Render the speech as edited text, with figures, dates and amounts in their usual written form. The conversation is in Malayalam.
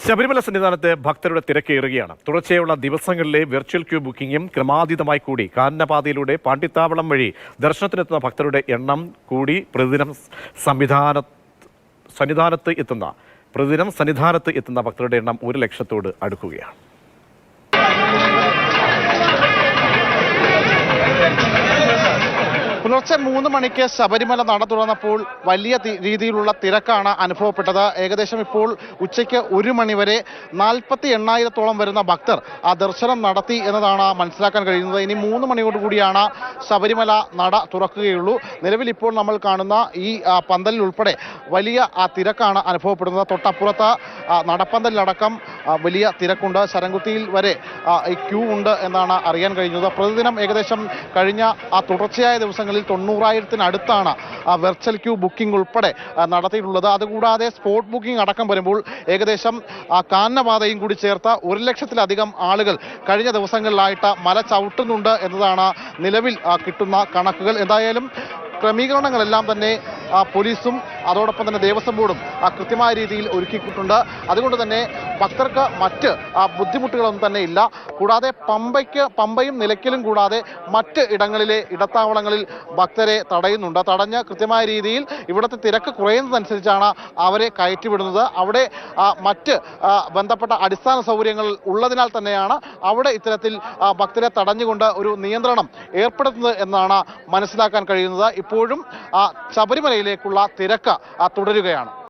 ശബരിമല സന്നിധാനത്ത് ഭക്തരുടെ തിരക്കേറുകയാണ്. തുടർച്ചയായുള്ള ദിവസങ്ങളിലെ വെർച്വൽ ക്യൂ ബുക്കിംഗും ക്രമാതീതമായി കൂടി. കാനനപാതയിലൂടെ പാണ്ടിത്താവളം വഴി ദർശനത്തിനെത്തുന്ന ഭക്തരുടെ എണ്ണം കൂടി. പ്രതിദിനം സന്നിധാനത്ത് എത്തുന്ന ഭക്തരുടെ എണ്ണം 1 ലക്ഷത്തോട് അടുക്കുകയാണ്. പുലർച്ചെ 3 മണിക്ക് ശബരിമല നട തുറന്നപ്പോൾ വലിയ രീതിയിലുള്ള തിരക്കാണ് അനുഭവപ്പെട്ടത്. ഏകദേശം ഇപ്പോൾ ഉച്ചയ്ക്ക് 1 മണി വരെ 48,000-ഓളം വരുന്ന ഭക്തർ ആ ദർശനം നടത്തി എന്നതാണ് മനസ്സിലാക്കാൻ കഴിയുന്നത്. ഇനി 3 മണിയോടുകൂടിയാണ് ശബരിമല നട തുറക്കുകയുള്ളൂ. നിലവിൽ ഇപ്പോൾ നമ്മൾ കാണുന്ന ഈ പന്തലിൽ ഉൾപ്പെടെ വലിയ തിരക്കാണ് അനുഭവപ്പെടുന്നത്. തൊട്ടപ്പുറത്ത് നടപ്പന്തലിലടക്കം വലിയ തിരക്കുണ്ട്. ശരംകുത്തിയിൽ വരെ ഈ ക്യൂ ഉണ്ട് എന്നാണ് അറിയാൻ കഴിയുന്നത്. പ്രതിദിനം ഏകദേശം കഴിഞ്ഞ തുടർച്ചയായ ദിവസങ്ങളിൽ 90,000-അടുത്താണ് വെർച്വൽ ക്യൂ ബുക്കിംഗ് ഉൾപ്പെടെ നടത്തിയിട്ടുള്ളത്. അതുകൂടാതെ സ്പോട്ട് ബുക്കിംഗ് അടക്കം വരുമ്പോൾ ഏകദേശം കാനനപാതയും കൂടി ചേർത്ത് 1 ലക്ഷത്തിലധികം ആളുകൾ കഴിഞ്ഞ ദിവസങ്ങളിലായിട്ട് മല ചവിട്ടുന്നുണ്ട് എന്നതാണ് നിലവിൽ കിട്ടുന്ന കണക്കുകൾ. എന്തായാലും ക്രമീകരണങ്ങളെല്ലാം തന്നെ പോലീസും അതോടൊപ്പം തന്നെ ദേവസ്വം ബോർഡും കൃത്യമായ രീതിയിൽ ഒരുക്കിയിട്ടുണ്ട്. അതുകൊണ്ട് തന്നെ ഭക്തർക്ക് മറ്റ് ബുദ്ധിമുട്ടുകളൊന്നും തന്നെ ഇല്ല. കൂടാതെ പമ്പയും നിലയ്ക്കലും കൂടാതെ മറ്റ് ഇടങ്ങളിലെ ഇടത്താവളങ്ങളിൽ ഭക്തരെ തടയുന്നുണ്ട്. തടഞ്ഞ് കൃത്യമായ രീതിയിൽ ഇവിടുത്തെ തിരക്ക് കുറയുന്നതനുസരിച്ചാണ് അവരെ കയറ്റിവിടുന്നത്. അവിടെ മറ്റ് ബന്ധപ്പെട്ട അടിസ്ഥാന സൗകര്യങ്ങൾ ഉള്ളതിനാൽ തന്നെയാണ് അവിടെ ഇത്തരത്തിൽ ഭക്തരെ തടഞ്ഞുകൊണ്ട് ഒരു നിയന്ത്രണം ഏർപ്പെടുത്തുന്നത് എന്നാണ് മനസ്സിലാക്കാൻ കഴിയുന്നത്. ഇപ്പോഴും ശബരിമലയിലേക്കുള്ള തിരക്ക് തുടരുകയാണ്.